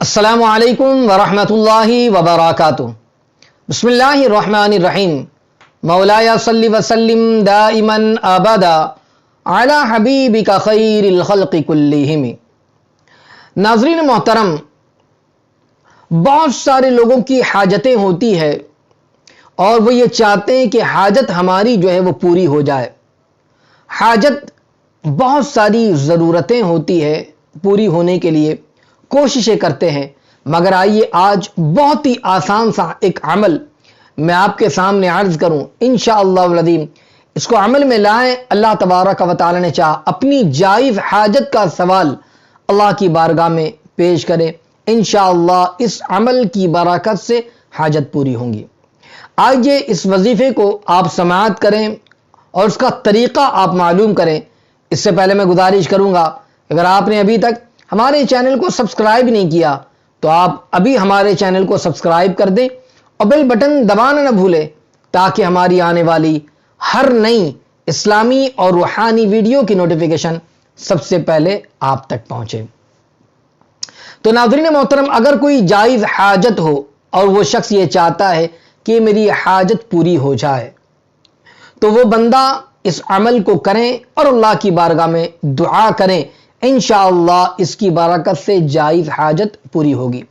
السلام علیکم ورحمۃ اللہ وبرکاتہ۔ بسم اللہ الرحمن الرحیم۔ مولایا صلی وسلم دائما ابدا علی حبیبک خیر الخلق کلہم۔ ناظرین محترم، بہت سارے لوگوں کی حاجتیں ہوتی ہے اور وہ یہ چاہتے ہیں کہ حاجت ہماری جو ہے وہ پوری ہو جائے۔ حاجت بہت ساری ضرورتیں ہوتی ہے پوری ہونے کے لیے، کوششیں کرتے ہیں، مگر آئیے آج بہت ہی آسان سا ایک عمل میں آپ کے سامنے عرض کروں۔ انشاءاللہ العظیم اس کو عمل میں لائیں، اللہ تبارک و تعالی نے چاہا اپنی جائز حاجت کا سوال اللہ کی بارگاہ میں پیش کریں، انشاءاللہ اس عمل کی برکت سے حاجت پوری ہوں گی۔ آئیے اس وظیفے کو آپ سماعت کریں اور اس کا طریقہ آپ معلوم کریں۔ اس سے پہلے میں گزارش کروں گا، اگر آپ نے ابھی تک ہمارے چینل کو سبسکرائب نہیں کیا تو آپ ابھی ہمارے چینل کو سبسکرائب کر دیں اور بیل بٹن دبانا نہ بھولیں تاکہ ہماری آنے والی ہر نئی اسلامی اور روحانی ویڈیو کی نوٹیفیکیشن سب سے پہلے آپ تک پہنچے۔ تو ناظرین محترم، اگر کوئی جائز حاجت ہو اور وہ شخص یہ چاہتا ہے کہ میری حاجت پوری ہو جائے تو وہ بندہ اس عمل کو کریں اور اللہ کی بارگاہ میں دعا کریں، انشاءاللہ اس کی برکت سے جائز حاجت پوری ہوگی۔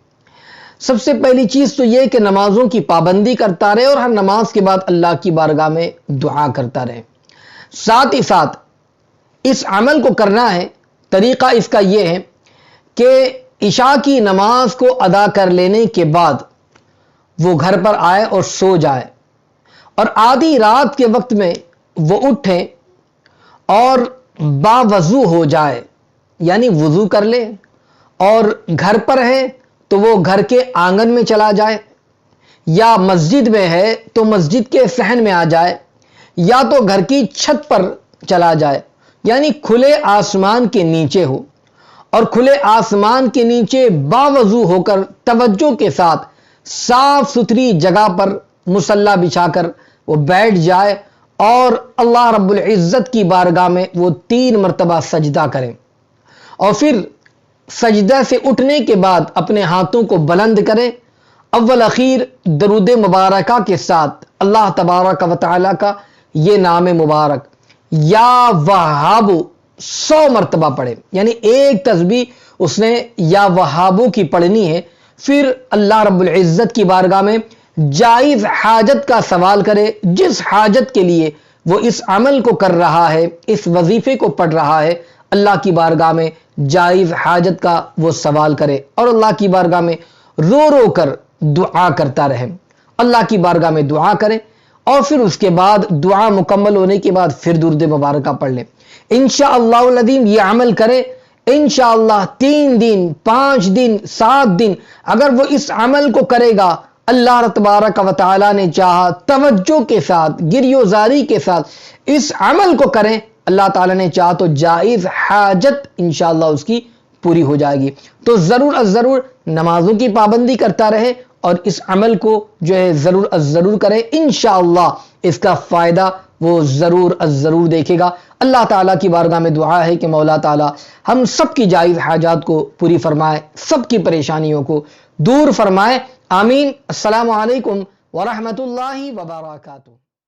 سب سے پہلی چیز تو یہ کہ نمازوں کی پابندی کرتا رہے اور ہر نماز کے بعد اللہ کی بارگاہ میں دعا کرتا رہے۔ ساتھ ہی ساتھ اس عمل کو کرنا ہے، طریقہ اس کا یہ ہے کہ عشاء کی نماز کو ادا کر لینے کے بعد وہ گھر پر آئے اور سو جائے اور آدھی رات کے وقت میں وہ اٹھے اور باوضو ہو جائے، یعنی وضو کر لے، اور گھر پر ہے تو وہ گھر کے آنگن میں چلا جائے، یا مسجد میں ہے تو مسجد کے صحن میں آ جائے، یا تو گھر کی چھت پر چلا جائے، یعنی کھلے آسمان کے نیچے ہو، اور کھلے آسمان کے نیچے باوضو ہو کر توجہ کے ساتھ صاف ستھری جگہ پر مصلی بچھا کر وہ بیٹھ جائے اور اللہ رب العزت کی بارگاہ میں وہ 3 مرتبہ سجدہ کریں، اور پھر سجدہ سے اٹھنے کے بعد اپنے ہاتھوں کو بلند کریں، اول اخیر درود مبارکہ کے ساتھ اللہ تبارک و تعالی کا یہ نام مبارک یا وہاب 100 مرتبہ پڑھے، یعنی ایک تسبیح اس نے یا وہابو کی پڑھنی ہے۔ پھر اللہ رب العزت کی بارگاہ میں جائز حاجت کا سوال کرے، جس حاجت کے لیے وہ اس عمل کو کر رہا ہے، اس وظیفے کو پڑھ رہا ہے، اللہ کی بارگاہ میں جائز حاجت کا وہ سوال کرے اور اللہ کی بارگاہ میں رو رو کر دعا کرتا رہے، اللہ کی بارگاہ میں دعا کرے، اور پھر اس کے بعد دعا مکمل ہونے کے بعد پھر درود مبارکہ پڑھ لے۔ انشاءاللہ العظیم یہ عمل کرے، انشاءاللہ 3 دن 5 دن 7 دن اگر وہ اس عمل کو کرے گا، اللہ تبارک و تعالی نے چاہا توجہ کے ساتھ گریو زاری کے ساتھ اس عمل کو کریں، اللہ تعالی نے چاہا تو جائز حاجت انشاءاللہ اس کی پوری ہو جائے گی۔ تو ضرور از ضرور نمازوں کی پابندی کرتا رہے اور اس عمل کو جو ہے ضرور از ضرور کرے، انشاءاللہ اس کا فائدہ وہ ضرور از ضرور دیکھے گا۔ اللہ تعالیٰ کی بارگاہ میں دعا ہے کہ مولا تعالیٰ ہم سب کی جائز حاجات کو پوری فرمائے، سب کی پریشانیوں کو دور فرمائے، آمین۔ السلام علیکم ورحمۃ اللہ وبرکاتہ۔